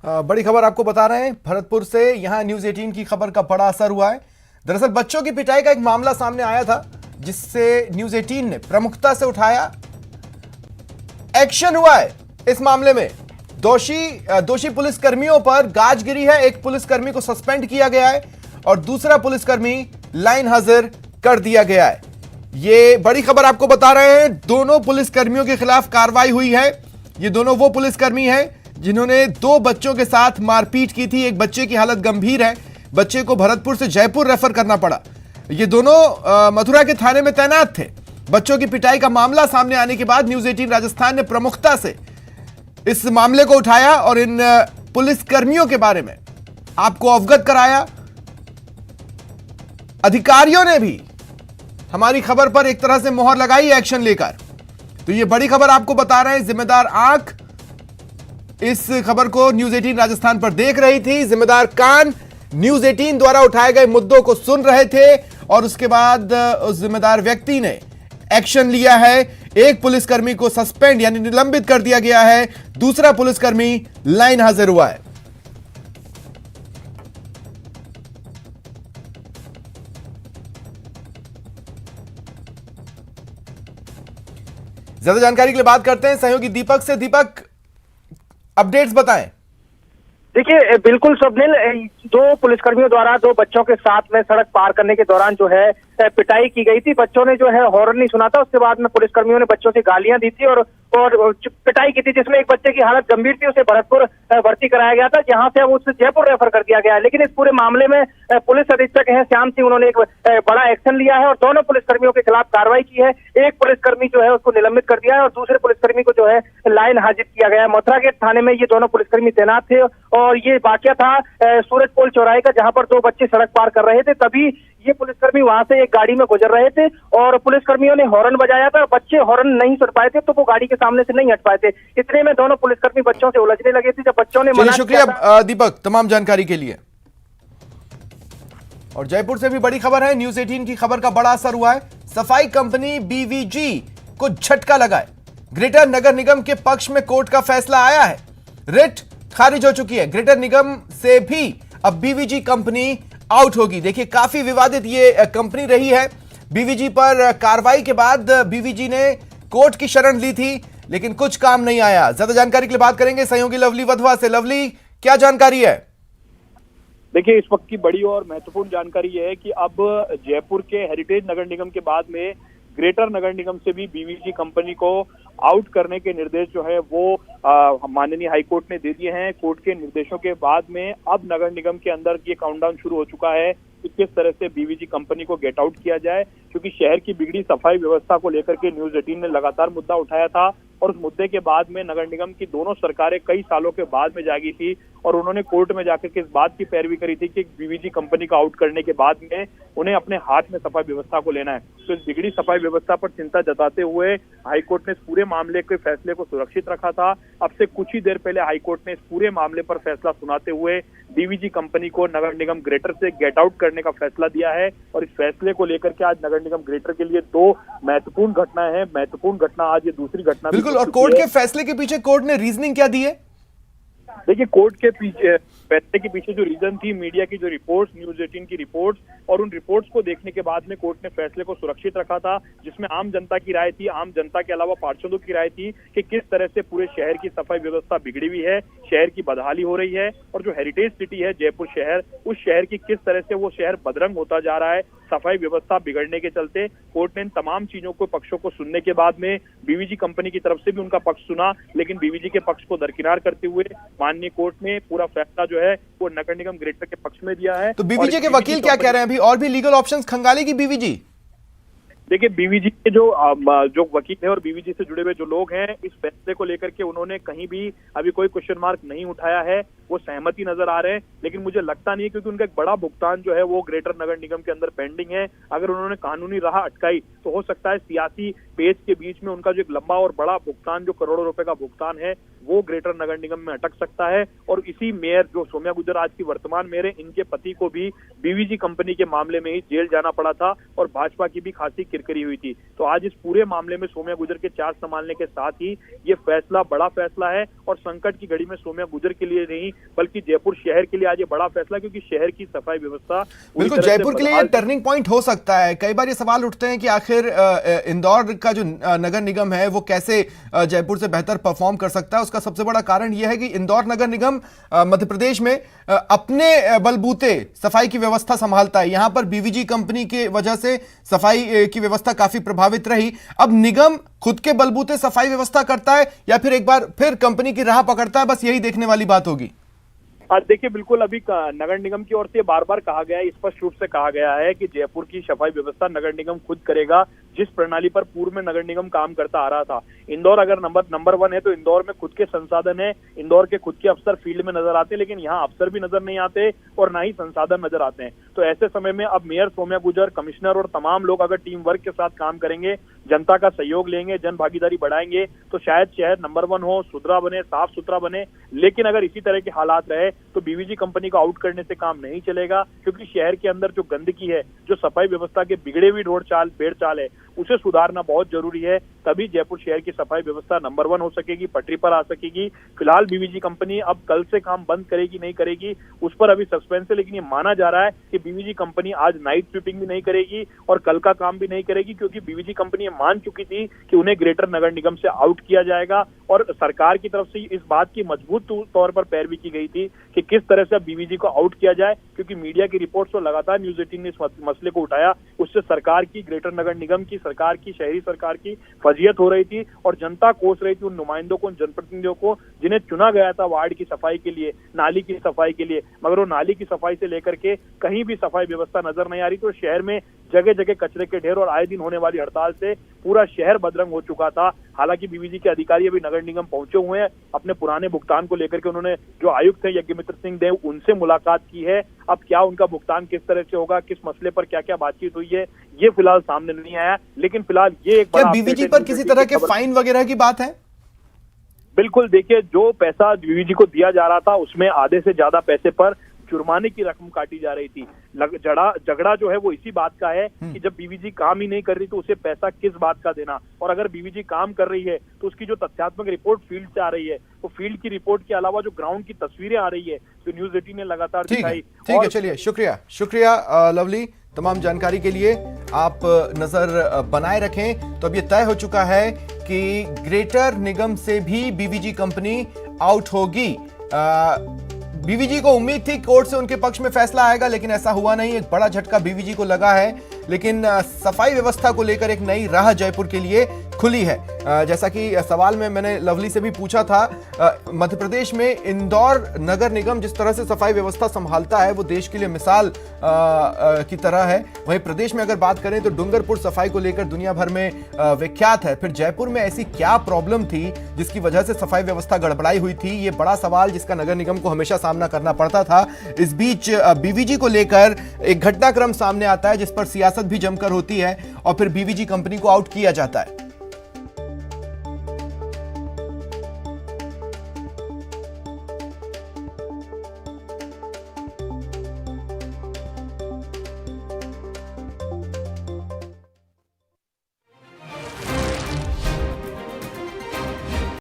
बड़ी खबर आपको बता रहे हैं भरतपुर से। यहां न्यूज 18 की खबर का बड़ा असर हुआ है। दरअसल बच्चों की पिटाई का एक मामला सामने आया था, जिससे न्यूज 18 ने प्रमुखता से उठाया। एक्शन हुआ है इस मामले में। दोषी पुलिसकर्मियों पर गाज गिरी है। एक पुलिसकर्मी को सस्पेंड किया गया है और दूसरा पुलिसकर्मी लाइन हाजिर कर दिया गया है। ये बड़ी खबर आपको बता रहे हैं। दोनों पुलिसकर्मियों के खिलाफ कार्रवाई हुई है। ये दोनों वो पुलिसकर्मी हैं जिन्होंने दो बच्चों के साथ मारपीट की थी। एक बच्चे की हालत गंभीर है, बच्चे को भरतपुर से जयपुर रेफर करना पड़ा। ये दोनों मथुरा के थाने में तैनात थे। बच्चों की पिटाई का मामला सामने आने के बाद न्यूज 18 राजस्थान ने प्रमुखता से इस मामले को उठाया और इन पुलिसकर्मियों के बारे में आपको अवगत कराया। अधिकारियों ने भी हमारी खबर पर एक तरह से मोहर लगाई एक्शन लेकर। तो ये बड़ी खबर आपको बता रहे हैं। जिम्मेदार आंख इस खबर को न्यूज 18 राजस्थान पर देख रही थी। जिम्मेदार कान न्यूज 18 द्वारा उठाए गए मुद्दों को सुन रहे थे और उसके बाद उस जिम्मेदार व्यक्ति ने एक्शन लिया है। एक पुलिसकर्मी को सस्पेंड यानी निलंबित कर दिया गया है, दूसरा पुलिसकर्मी लाइन हाजिर हुआ है। ज्यादा जानकारी के लिए बात करते हैं सहयोगी दीपक से। दीपक, अपडेट्स बताएं। देखिए, बिल्कुल स्वप्निल, दो पुलिसकर्मियों द्वारा दो बच्चों के साथ में सड़क पार करने के दौरान जो है पिटाई की गई थी। बच्चों ने जो है हॉर्न नहीं सुना था। उसके बाद में पुलिसकर्मियों ने बच्चों से गालियां दी थी और पिटाई की थी, जिसमें एक बच्चे की हालत गंभीर थी। उसे भरतपुर भर्ती कराया गया था, जहां से अब उसे जयपुर रेफर कर दिया गया है। लेकिन इस पूरे मामले में पुलिस अधीक्षक हैं श्याम सिंह, उन्होंने एक बड़ा एक्शन लिया है और दोनों पुलिसकर्मियों के खिलाफ कार्रवाई की है। एक पुलिसकर्मी जो है उसको निलंबित कर दिया है और दूसरे पुलिसकर्मी को जो है लाइन हाजिर किया गया है। मथुरा के थाने में ये दोनों पुलिसकर्मी तैनात थे और ये वाकया था सूरजपोल चौराहे का, जहां पर दो बच्चे सड़क पार कर रहे थे। तभी ये पुलिसकर्मी वहां से एक गाड़ी में गुजर रहे थे और पुलिसकर्मियों ने हॉर्न बजाया था। बच्चे हॉर्न नहीं सुन पाए थे तो वो गाड़ी के सामने से नहीं हट पाए थे। इतने में दोनों पुलिसकर्मी बच्चों से उलझने लगे थे। जब बच्चों ने मना शुक्रिया दीपक तमाम जानकारी के लिए। और जयपुर से भी बड़ी खबर है। न्यूज 18 की खबर का बड़ा असर हुआ है। सफाई कंपनी बीवीजी को झटका लगा है। ग्रेटर नगर निगम के पक्ष में कोर्ट का फैसला आया है। रिट खारिज हो चुकी है। ग्रेटर निगम से भी अब बीवीजी कंपनी आउट होगी। देखिए, काफी विवादित ये कंपनी रही है। बीवीजी पर कार्रवाई के बाद बीवीजी ने कोर्ट की शरण ली थी, लेकिन कुछ काम नहीं आया। ज्यादा जानकारी के लिए बात करेंगे सहयोगी लवली वधवा से। लवली, क्या जानकारी है? देखिए, इस वक्त की बड़ी और महत्वपूर्ण जानकारी यह है कि अब जयपुर के हेरिटेज नगर निगम के बाद में ग्रेटर नगर निगम से भी बीवीजी कंपनी को आउट करने के निर्देश जो है वो माननीय हाईकोर्ट ने दे दिए हैं। कोर्ट के निर्देशों के बाद में अब नगर निगम के अंदर ये काउंटडाउन शुरू हो चुका है कि किस तरह से बीवीजी कंपनी को गेट आउट किया जाए, क्योंकि शहर की बिगड़ी सफाई व्यवस्था को लेकर के न्यूज 18 ने लगातार मुद्दा उठाया था और उस मुद्दे के बाद में नगर निगम की दोनों सरकारें कई सालों के बाद में जागी थी और उन्होंने कोर्ट में जाकर के इस बात की पैरवी करी थी कि बीवीजी कंपनी को आउट करने के बाद में उन्हें अपने हाथ में सफाई व्यवस्था को लेना है। तो इस बिगड़ी सफाई व्यवस्था पर चिंता जताते हुए हाईकोर्ट ने इस पूरे मामले के फैसले को सुरक्षित रखा था। अब से कुछ ही देर पहले हाईकोर्ट ने इस पूरे मामले पर फैसला सुनाते हुए बीवीजी कंपनी को नगर निगम ग्रेटर से गेट आउट करने का फैसला दिया है और इस फैसले को लेकर के आज नगर निगम ग्रेटर के लिए दो महत्वपूर्ण घटनाएं हैं। महत्वपूर्ण घटना आज ये दूसरी घटना बिल्कुल। और कोर्ट के फैसले के पीछे कोर्ट ने रीजनिंग क्या दी है? देखिए, कोर्ट के पीछे फैसले के पीछे जो रीजन थी, मीडिया की जो रिपोर्ट्स, न्यूज 18 की रिपोर्ट्स और उन रिपोर्ट्स को देखने के बाद में कोर्ट ने फैसले को सुरक्षित रखा था, जिसमें आम जनता की राय थी, आम जनता के अलावा पार्षदों की राय थी कि किस तरह से पूरे शहर की सफाई व्यवस्था बिगड़ी हुई है, शहर की बदहाली हो रही है और जो हेरिटेज सिटी है जयपुर शहर, उस शहर की किस तरह से वो शहर बदरंग होता जा रहा है सफाई व्यवस्था बिगड़ने के चलते। कोर्ट ने इन तमाम चीजों को, पक्षों को सुनने के बाद में बीवीजी कंपनी की तरफ से भी उनका पक्ष सुना, लेकिन बीवीजी के पक्ष को दरकिनार करते हुए माननीय कोर्ट ने पूरा फैसला जो है वो नगर निगम ग्रेटर के पक्ष में दिया है। तो बीवीजी के वकील क्या कह रहे हैं? अभी और भी लीगल ऑप्शंस खंगालेगी बीवीजी? देखिए, बीवीजी के जो वकील है और बीवीजी से जुड़े हुए जो लोग हैं, इस फैसले को लेकर के उन्होंने कहीं भी अभी कोई क्वेश्चन मार्क नहीं उठाया है। वो सहमति नजर आ रहे हैं, लेकिन मुझे लगता नहीं है, क्योंकि उनका एक बड़ा भुगतान जो है वो ग्रेटर नगर निगम के अंदर पेंडिंग है। अगर उन्होंने कानूनी राह अटकाई तो हो सकता है सियासी पेच के बीच में उनका जो एक लंबा और बड़ा भुगतान, जो करोड़ों रुपए का भुगतान है, वो ग्रेटर नगर निगम में अटक सकता है। और इसी मेयर जो सौम्या गुर्जर आज की वर्तमान मेयर है, इनके पति को भी बीवीजी कंपनी के मामले में ही जेल जाना पड़ा था और भाजपा की भी खासी किरकिरी हुई थी। तो आज इस पूरे मामले में सौम्या गुर्जर के चार्ज संभालने के साथ ही ये फैसला बड़ा फैसला है और संकट की घड़ी में सौम्या गुर्जर के लिए नहीं बल्कि जयपुर शहर के लिए आज ये बड़ा फैसला, क्योंकि शहर की सफाई व्यवस्था बिल्कुल जयपुर के लिए ये टर्निंग पॉइंट हो सकता है। कई बार ये सवाल उठते हैं कि आखिर इंदौर का जो नगर निगम है वो कैसे जयपुर से बेहतर परफॉर्म कर सकता है। उसका सबसे बड़ा कारण यह है कि इंदौर नगर निगम मध्य प्रदेश में अपने बलबूते सफाई की व्यवस्था संभालता है। यहां पर बीवीजी कंपनी की वजह से सफाई की व्यवस्था काफी प्रभावित रही। अब निगम खुद के बलबूते सफाई व्यवस्था करता है या फिर एक बार फिर कंपनी की राह पकड़ता है, बस यही देखने वाली बात होगी। आज देखिए, बिल्कुल अभी नगर निगम की ओर से बार बार कहा गया है, स्पष्ट रूप से कहा गया है कि जयपुर की सफाई व्यवस्था नगर निगम खुद करेगा, जिस प्रणाली पर पूर्व में नगर निगम काम करता आ रहा था। इंदौर अगर नंबर 1 है तो इंदौर में खुद के संसाधन है, इंदौर के खुद के अफसर फील्ड में नजर आते हैं, लेकिन यहाँ अफसर भी नजर नहीं आते और ना ही संसाधन नजर आते हैं। तो ऐसे समय में अब मेयर सौम्या गुर्जर, कमिश्नर और तमाम लोग अगर टीम वर्क के साथ काम करेंगे, जनता का सहयोग लेंगे, जन भागीदारी बढ़ाएंगे, तो शायद शहर नंबर 1 हो, सुधरा बने, साफ सुथरा बने। लेकिन अगर इसी तरह के हालात रहे तो बीवीजी कंपनी को आउट करने से काम नहीं चलेगा, क्योंकि शहर के अंदर जो गंदगी है, जो सफाई व्यवस्था के बिगड़े हुई भेड़ चाल है, उसे सुधारना बहुत जरूरी है। तभी जयपुर शहर की सफाई व्यवस्था नंबर 1 हो सकेगी, पटरी पर आ सकेगी। फिलहाल बीवीजी कंपनी अब कल से काम बंद करेगी नहीं करेगी उस पर अभी सस्पेंस है, लेकिन ये माना जा रहा है कि बीवीजी कंपनी आज नाइट स्वीपिंग भी नहीं करेगी और कल का काम भी नहीं करेगी, क्योंकि बीवीजी कंपनी ये मान चुकी थी कि उन्हें ग्रेटर नगर निगम से आउट किया जाएगा। और सरकार की तरफ से इस बात की मजबूत तौर पर पैरवी की गई थी कि किस तरह से अब बीवीजी को आउट किया जाए, क्योंकि मीडिया की रिपोर्ट्स तो लगातार न्यूज 18 ने इस मसले को उठाया। उससे सरकार की, ग्रेटर नगर निगम की, सरकार की, शहरी सरकार की फजीयत हो रही थी और जनता कोस रही थी उन नुमाइंदों को, उन जनप्रतिनिधियों को जिन्हें चुना गया था वार्ड की सफाई के लिए, नाली की सफाई के लिए। मगर वो नाली की सफाई से लेकर के कहीं भी सफाई व्यवस्था नजर नहीं आ रही। तो शहर में जगह जगह कचरे के ढेर और आए दिन होने वाली हड़ताल से पूरा शहर बदरंग हो चुका था। हालांकि बीवीजी के अधिकारी अभी नगर निगम पहुंचे हुए हैं, अपने पुराने भुगतान को लेकर के उन्होंने जो आयुक्त है यज्ञमित्र सिंह देव, उनसे मुलाकात की है। अब क्या उनका भुगतान किस तरह से होगा, किस मसले पर क्या क्या बातचीत हुई है, ये फिलहाल सामने नहीं आया। लेकिन फिलहाल ये एक बड़ा बीवीजी पर किसी तरह के फाइन वगैरह की बात है? बिल्कुल, देखिए, जो पैसा बीवीजी को दिया जा रहा था उसमें आधे से ज्यादा पैसे पर जुर्माने की रकम काटी जा रही थी। झगड़ा जो है वो इसी बात का है कि जब बीवीजी काम ही नहीं कर रही तो उसे पैसा किस बात का देना, और अगर बीवीजी काम कर रही है तो उसकी जो तथ्यात्मक रिपोर्ट फील्ड से आ रही है, तो फील्ड की रिपोर्ट के अलावा जो ग्राउंड की तस्वीरें आ रही है तो न्यूज 18 ने लगातार दिखाई। ठीक है, चलिए, शुक्रिया लवली, तमाम जानकारी के लिए। आप नजर बनाए रखें। तो अब ये तय हो चुका है कि ग्रेटर निगम से भी बीवीजी कंपनी आउट होगी। बीवीजी को उम्मीद थी कोर्ट से उनके पक्ष में फैसला आएगा, लेकिन ऐसा हुआ नहीं। एक बड़ा झटका बीवीजी को लगा है, लेकिन सफाई व्यवस्था को लेकर एक नई राह जयपुर के लिए खुली है। जैसा कि सवाल में मैंने लवली से भी पूछा था, मध्य प्रदेश में इंदौर नगर निगम जिस तरह से सफाई व्यवस्था संभालता है वो देश के लिए मिसाल की तरह है। वहीं प्रदेश में अगर बात करें तो डूंगरपुर सफाई को लेकर दुनिया भर में विख्यात है। फिर जयपुर में ऐसी क्या प्रॉब्लम थी जिसकी वजह से सफाई व्यवस्था गड़बड़ाई हुई थी, ये बड़ा सवाल जिसका नगर निगम को हमेशा सामना करना पड़ता था। इस बीच बीवीजी को लेकर एक घटनाक्रम सामने आता है जिस पर सियासत भी जमकर होती है और फिर बीवीजी कंपनी को आउट किया जाता है।